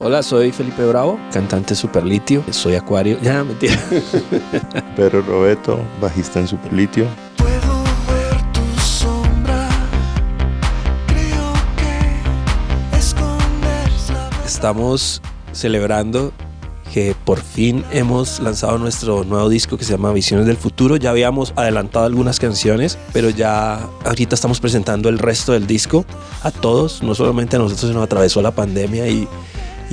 Hola, soy Felipe Bravo, cantante Superlitio. Soy Acuario. Ya, mentira. Pedro Robeto, bajista en Superlitio. Puedo ver tu sombra, creo que escondes la verdad. Estamos celebrando que por fin hemos lanzado nuestro nuevo disco que se llama Visiones del Futuro. Ya habíamos adelantado algunas canciones, pero ya ahorita estamos presentando el resto del disco a todos, no solamente a nosotros, sino atravesó la pandemia y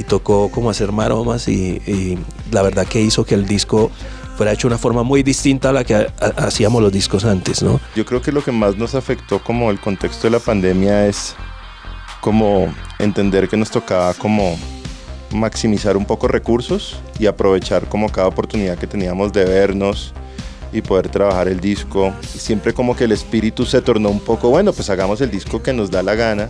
tocó como hacer maromas y la verdad que hizo que el disco fuera hecho de una forma muy distinta a la que hacíamos los discos antes, ¿no? Yo creo que lo que más nos afectó como el contexto de la pandemia es como entender que nos tocaba como maximizar un poco recursos y aprovechar como cada oportunidad que teníamos de vernos y poder trabajar el disco. Y siempre como que el espíritu se tornó un poco, bueno, pues hagamos el disco que nos da la gana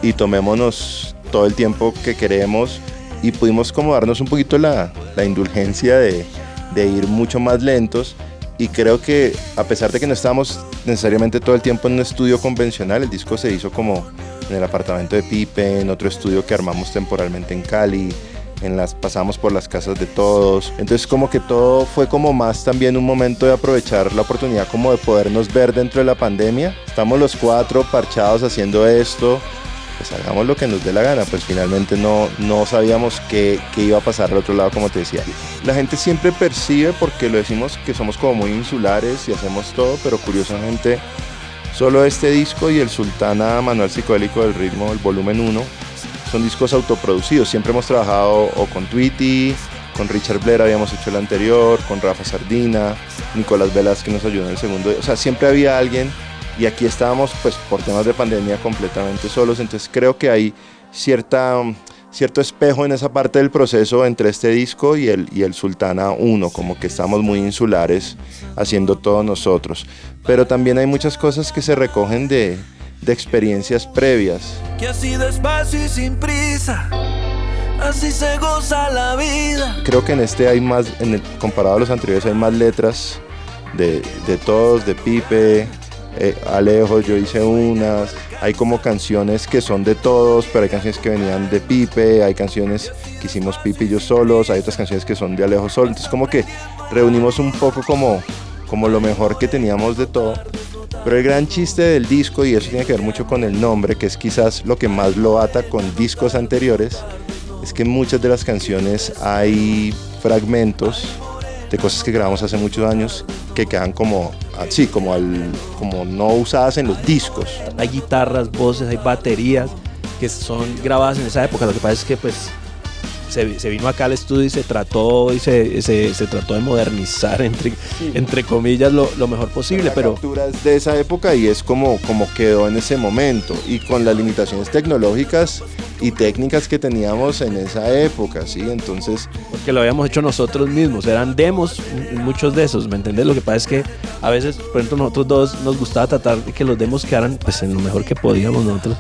y tomémonos todo el tiempo que queremos, y pudimos como darnos un poquito la indulgencia de ir mucho más lentos. Y creo que a pesar de que no estábamos necesariamente todo el tiempo en un estudio convencional, el disco se hizo como en el apartamento de Pipe, en otro estudio que armamos temporalmente en Cali, pasamos por las casas de todos. Entonces como que todo fue como más también un momento de aprovechar la oportunidad como de podernos ver dentro de la pandemia. Estamos los cuatro parchados haciendo esto, pues hagamos lo que nos dé la gana. Pues finalmente no sabíamos qué iba a pasar al otro lado, como te decía. La gente siempre percibe, porque lo decimos, que somos como muy insulares y hacemos todo, pero curiosamente solo este disco y el Sultana Manual Psicodélico del Ritmo, el volumen 1, son discos autoproducidos. Siempre hemos trabajado o con Tweety, con Richard Blair habíamos hecho el anterior, con Rafa Sardina, Nicolás Velas, que nos ayudó en el segundo. O sea, siempre había alguien, y aquí estábamos pues por temas de pandemia completamente solos. Entonces creo que hay cierto espejo en esa parte del proceso entre este disco y el Sultana 1, como que estamos muy insulares haciendo todo nosotros. Pero también hay muchas cosas que se recogen de experiencias previas. Que así despacio y sin prisa, así se goza la vida. Creo que en este hay más, comparado a los anteriores, hay más letras de todos, de Pipe, Alejo, yo hice unas. Hay como canciones que son de todos, pero hay canciones que venían de Pipe, hay canciones que hicimos Pipe y yo solos, hay otras canciones que son de Alejo solo. Entonces como que reunimos un poco como lo mejor que teníamos de todo. Pero el gran chiste del disco, y eso tiene que ver mucho con el nombre, que es quizás lo que más lo ata con discos anteriores, es que en muchas de las canciones hay fragmentos de cosas que grabamos hace muchos años que quedan como así, como no usadas en los discos. Hay guitarras, voces, hay baterías que son grabadas en esa época. Lo que pasa es que pues se vino acá al estudio y se trató de modernizar entre comillas lo mejor posible, pero capturas de esa época, y es como quedó en ese momento, y con las limitaciones tecnológicas y técnicas que teníamos en esa época, ¿sí? Entonces, porque lo habíamos hecho nosotros mismos, eran demos, muchos de esos, ¿me entendés? Lo que pasa es que a veces, por ejemplo, nosotros dos nos gustaba tratar de que los demos quedaran pues en lo mejor que podíamos nosotros,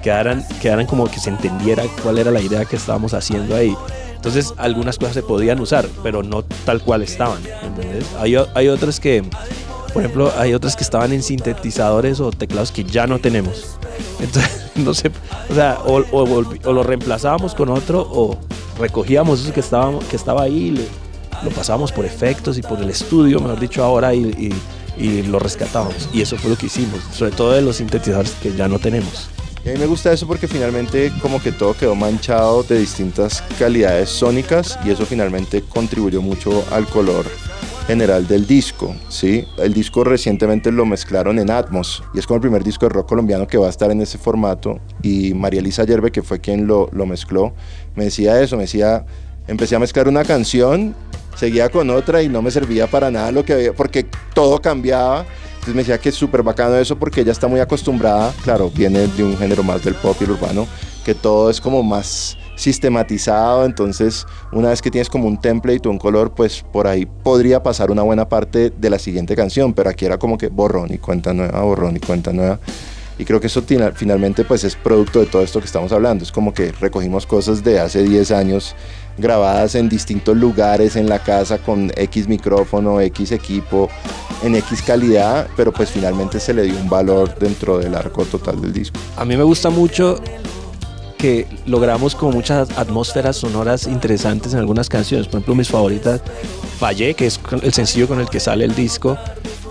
quedaran como que se entendiera cuál era la idea que estábamos haciendo ahí. Entonces algunas cosas se podían usar, pero no tal cual estaban, ¿entendés? Hay otras que, por ejemplo, estaban en sintetizadores o teclados que ya no tenemos. Entonces, no sé, o sea, o lo reemplazábamos con otro, o recogíamos eso que estaba ahí, lo pasábamos por efectos y por el estudio, mejor dicho, ahora, y lo rescatábamos. Y eso fue lo que hicimos, sobre todo de los sintetizadores que ya no tenemos. Y a mí me gusta eso porque finalmente como que todo quedó manchado de distintas calidades sónicas, y eso finalmente contribuyó mucho al color general del disco, ¿sí? El disco recientemente lo mezclaron en Atmos, y es como el primer disco de rock colombiano que va a estar en ese formato. Y María Elisa Yerbe, que fue quien lo mezcló, me decía eso, empecé a mezclar una canción, seguía con otra y no me servía para nada lo que había, porque todo cambiaba. Entonces me decía que es súper bacano eso, porque ella está muy acostumbrada, claro, viene de un género más del pop y el urbano, que todo es como más sistematizado. Entonces una vez que tienes como un template o un color, pues por ahí podría pasar una buena parte de la siguiente canción, pero aquí era como que borrón y cuenta nueva, borrón y cuenta nueva. Y creo que eso finalmente pues es producto de todo esto que estamos hablando. Es como que recogimos cosas de hace 10 años grabadas en distintos lugares en la casa con X micrófono, X equipo, en X calidad, pero pues finalmente se le dio un valor dentro del arco total del disco. A mí me gusta mucho que logramos como muchas atmósferas sonoras interesantes en algunas canciones. Por ejemplo, mis favoritas, Fallé, que es el sencillo con el que sale el disco,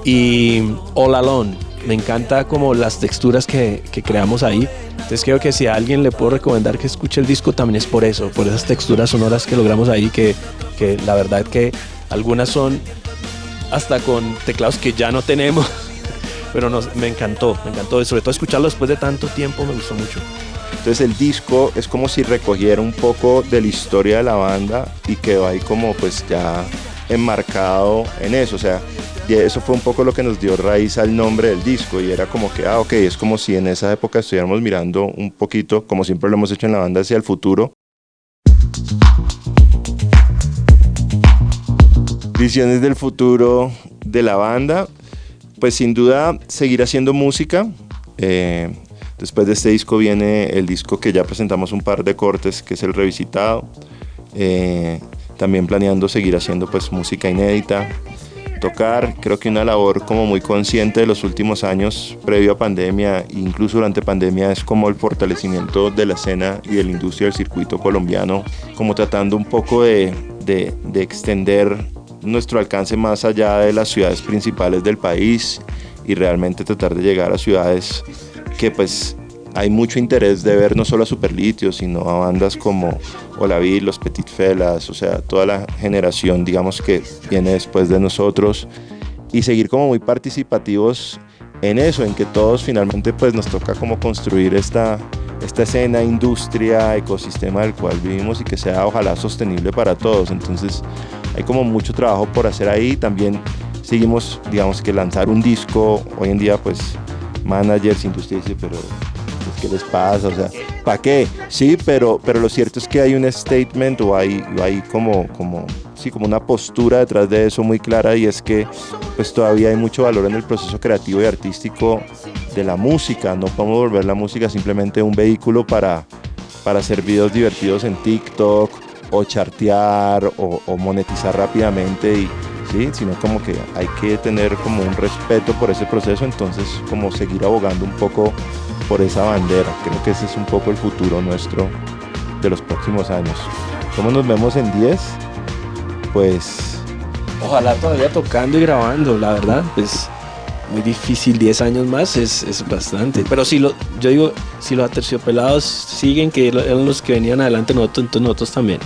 y All Alone. Me encanta como las texturas que creamos ahí. Entonces creo que si a alguien le puedo recomendar que escuche el disco, también es por eso, por esas texturas sonoras que logramos ahí, que la verdad que algunas son hasta con teclados que ya no tenemos. Pero me encantó, sobre todo escucharlo después de tanto tiempo me gustó mucho. Entonces el disco es como si recogiera un poco de la historia de la banda y quedó ahí como pues ya enmarcado en eso, o sea, y eso fue un poco lo que nos dio raíz al nombre del disco y era como que, ok, es como si en esa época estuviéramos mirando un poquito, como siempre lo hemos hecho en la banda, hacia el futuro. Visiones del futuro de la banda, pues sin duda seguir haciendo música. Después de este disco viene el disco que ya presentamos un par de cortes, que es el revisitado. También planeando seguir haciendo pues música inédita, tocar. Creo que una labor como muy consciente de los últimos años previo a pandemia, incluso durante pandemia, es como el fortalecimiento de la escena y de la industria del circuito colombiano, como tratando un poco de extender nuestro alcance más allá de las ciudades principales del país y realmente tratar de llegar a ciudades que pues hay mucho interés de ver no solo a Superlitio, sino a bandas como Olavir, Los Petit Felas, o sea, toda la generación, digamos, que viene después de nosotros, y seguir como muy participativos en eso, en que todos finalmente pues nos toca como construir esta escena, industria, ecosistema del cual vivimos y que sea ojalá sostenible para todos. Entonces hay como mucho trabajo por hacer ahí. También seguimos, digamos, que lanzar un disco. Hoy en día pues managers, industria dice, pero ¿qué les pasa? O sea, ¿para qué? Sí, pero lo cierto es que hay un statement o hay como una postura detrás de eso muy clara, y es que pues todavía hay mucho valor en el proceso creativo y artístico de la música. No podemos volver la música simplemente un vehículo para hacer videos divertidos en TikTok o chartear o monetizar rápidamente, y ¿sí? Sino como que hay que tener como un respeto por ese proceso, entonces como seguir abogando un poco por esa bandera. Creo que ese es un poco el futuro nuestro de los próximos años. ¿Cómo nos vemos en 10? Pues ojalá todavía tocando y grabando, la verdad, pues muy difícil. 10 años más es bastante, pero yo digo, si los Aterciopelados siguen, que eran los que venían adelante nosotros, entonces nosotros también.